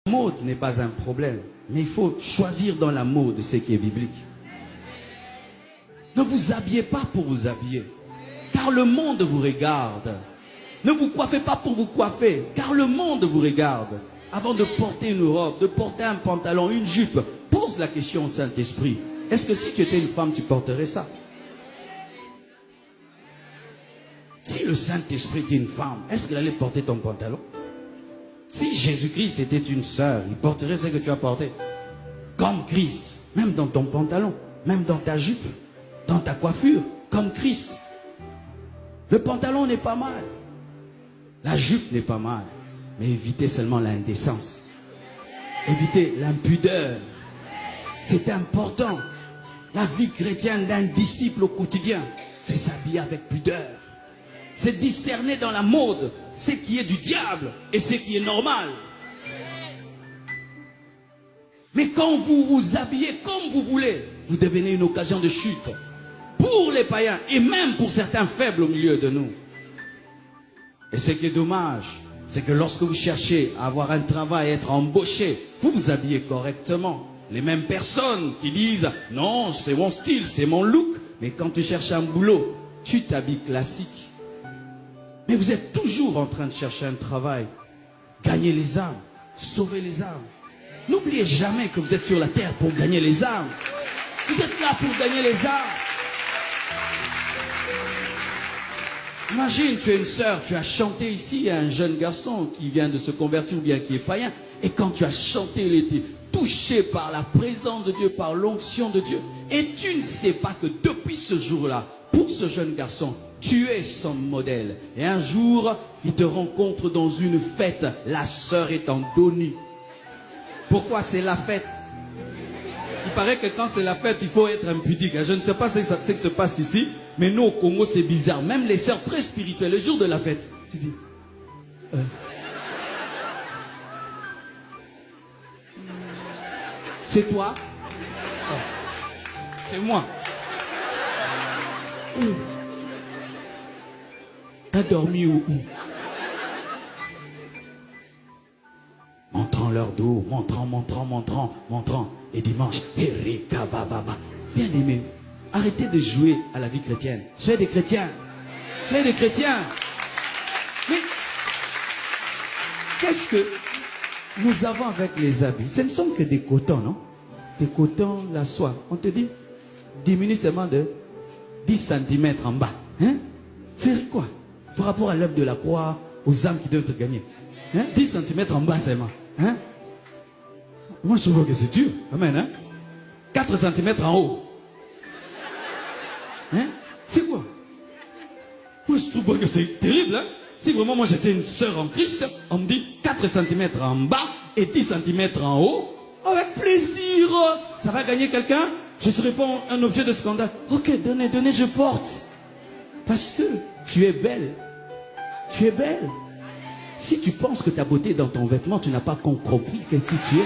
La mode n'est pas un problème, mais il faut choisir dans la mode ce qui est biblique. Ne vous habillez pas pour vous habiller, car le monde vous regarde. Ne vous coiffez pas pour vous coiffer, car le monde vous regarde. Avant de porter une robe, de porter un pantalon, une jupe, pose la question au Saint-Esprit. Est-ce que si tu étais une femme, tu porterais ça? Si le Saint-Esprit était une femme, est-ce qu'il allait porter ton pantalon? Si Jésus-Christ était une sœur, il porterait ce que tu as porté. Comme Christ, même dans ton pantalon, même dans ta jupe, dans ta coiffure, comme Christ. Le pantalon n'est pas mal. La jupe n'est pas mal. Mais évitez seulement l'indécence. Évitez l'impudeur. C'est important. La vie chrétienne d'un disciple au quotidien, c'est s'habiller avec pudeur. C'est discerner dans la mode ce qui est du diable et ce qui est normal. Mais quand vous vous habillez comme vous voulez, vous devenez une occasion de chute. Pour les païens et même pour certains faibles au milieu de nous. Et ce qui est dommage, c'est que lorsque vous cherchez à avoir un travail, à être embauché, vous vous habillez correctement. Les mêmes personnes qui disent « Non, c'est mon style, c'est mon look ». Mais quand tu cherches un boulot, tu t'habilles classique. Mais vous êtes toujours en train de chercher un travail. Gagner les âmes, sauver les âmes. N'oubliez jamais que vous êtes sur la terre pour gagner les âmes. Vous êtes là pour gagner les âmes. Imagine, tu es une sœur, tu as chanté ici à un jeune garçon qui vient de se convertir ou bien qui est païen. Et quand tu as chanté, il était touché par la présence de Dieu, par l'onction de Dieu. Et tu ne sais pas que depuis ce jour-là, pour ce jeune garçon, tu es son modèle. Et un jour, il te rencontre dans une fête. La sœur est en dos nu. Pourquoi c'est la fête? Il paraît que quand c'est la fête, il faut être impudique. Je ne sais pas ce qui se passe ici, mais nous au Congo, c'est bizarre. Même les sœurs très spirituelles, le jour de la fête, tu dis... C'est toi? C'est moi. T'as dormi où? Montrant leur dos, montrant. Et dimanche, Erika Bababa. Bien aimé, arrêtez de jouer à la vie chrétienne. Soyez des chrétiens. Soyez des chrétiens. Mais qu'est-ce que nous avons avec les habits? Ce ne sont que des cotons, non? Des cotons, la soie. On te dit, diminue seulement de 10 cm en bas. Hein? C'est quoi? Par rapport à l'œuvre de la croix, aux âmes qui doivent te gagner. Hein? 10 cm en bas seulement. Hein? Moi, je trouve que c'est dur. Amen. Hein? 4 cm en haut. Hein? C'est quoi? Moi, je trouve que c'est terrible. Hein? Si vraiment moi j'étais une sœur en Christ, on me dit 4 cm en bas et 10 cm en haut. Avec plaisir. Ça va gagner quelqu'un? Je ne serai pas un objet de scandale. Ok, donnez, je porte. Parce que tu es belle. Tu es belle. Si tu penses que ta beauté est dans ton vêtement, tu n'as pas compris qui tu es.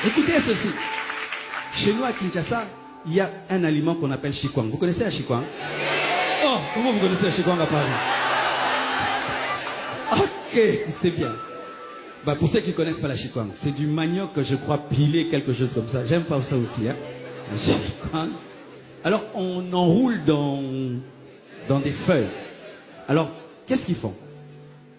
Écoutez ceci. Chez nous à Kinshasa, il y a un aliment qu'on appelle chikwang. Vous connaissez la chikwang? Oh, comment vous connaissez la chikwang à Paris? Ok, c'est bien. Bah, pour ceux qui ne connaissent pas la chikwang, c'est du manioc, je crois, pilé, quelque chose comme ça. J'aime pas ça aussi. Hein? La chikwang. Alors, on enroule dans des feuilles. Alors, qu'est-ce qu'ils font?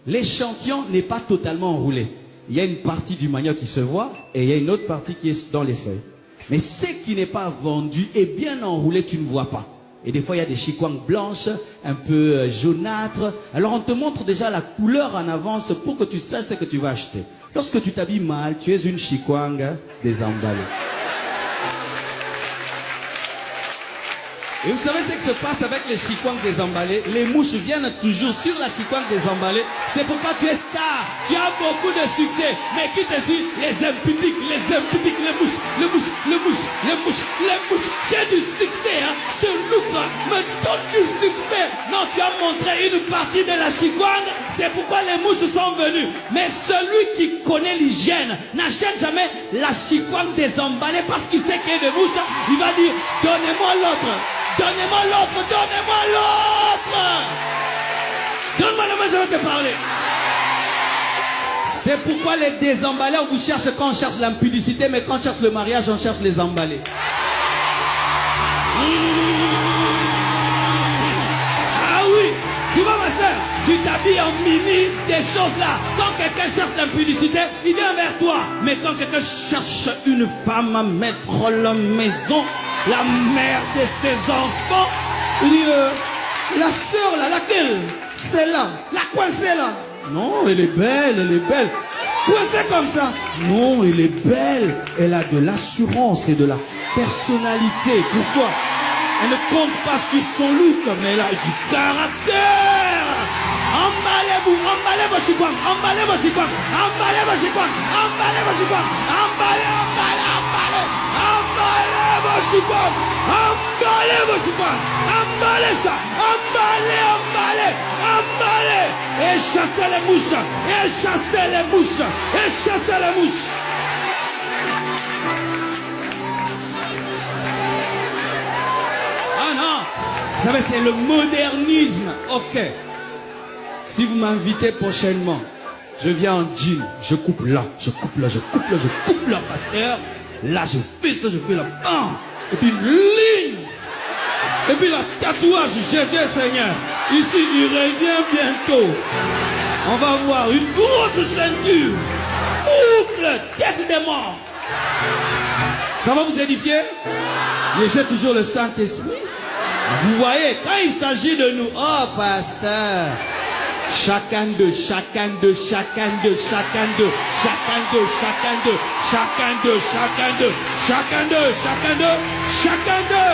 L'échantillon n'est pas totalement enroulé. Il y a une partie du manioc qui se voit et il y a une autre partie qui est dans les feuilles. Mais ce qui n'est pas vendu est bien enroulé, tu ne vois pas. Et des fois, il y a des chikwangs blanches, un peu jaunâtres. Alors, on te montre déjà la couleur en avance pour que tu saches ce que tu vas acheter. Lorsque tu t'habilles mal, tu es une chikwang désemballée. Et vous savez ce qui se passe avec les chikwangs désemballés? Les mouches viennent toujours sur la chikwang désemballée. C'est pourquoi tu es star. Tu as beaucoup de succès. Mais qui te suit? Les impudiques, les mouches. Tu as du succès, hein? Ce look me donne du succès. Non, tu as montré une partie de la chikwang. C'est pourquoi les mouches sont venues. Mais celui qui connaît l'hygiène n'achète jamais la chikwang désemballée parce qu'il sait qu'il y a des mouches. Il va dire, donnez-moi l'autre. Donnez-moi l'autre, donnez-moi l'autre. mais je vais te parler. C'est pourquoi les désemballés, on vous cherche quand on cherche l'impudicité, mais quand on cherche le mariage, on cherche les emballés. Ah oui, tu vois ma soeur, tu t'habilles en mini, des choses là. Quand quelqu'un cherche l'impudicité, il vient vers toi. Mais quand quelqu'un cherche une femme à mettre la maison, la mère de ses enfants, il dit, la soeur là, laquelle? Celle-là, la coincée là. Non, elle est belle, elle est belle. Coincée comme ça. Non, elle est belle. Elle a de l'assurance et de la personnalité. Pourquoi? Elle ne compte pas sur son look, mais elle a du caractère. Emballez-vous, emballez vos chikwang, emballez vos chikwang, emballez vos chikwang, emballez vos chikwang, emballez, emballez, emballez, emballez vos chikwang, emballez vos chikwang, emballez ça, emballez, emballez, emballez, et chassez les mouches, et chassez les mouches, et chassez les mouches. Ah non, vous savez, c'est le modernisme, ok. Si vous m'invitez prochainement, je viens en jean, je coupe là, je coupe là, je coupe là, je coupe là, pasteur. Là, je fais ça, je fais là, et puis une ligne. Et puis la tatouage, Jésus Seigneur. Ici, il revient bientôt. On va voir une grosse ceinture, boucle, tête de mort. Ça va vous édifier? Mais j'ai toujours le Saint-Esprit. Vous voyez, quand il s'agit de nous, oh pasteur, chacun de, chacun de, chacun de, chacun de, chacun de, chacun de, chacun de, chacun de, chacun de, chacun de, chacun de.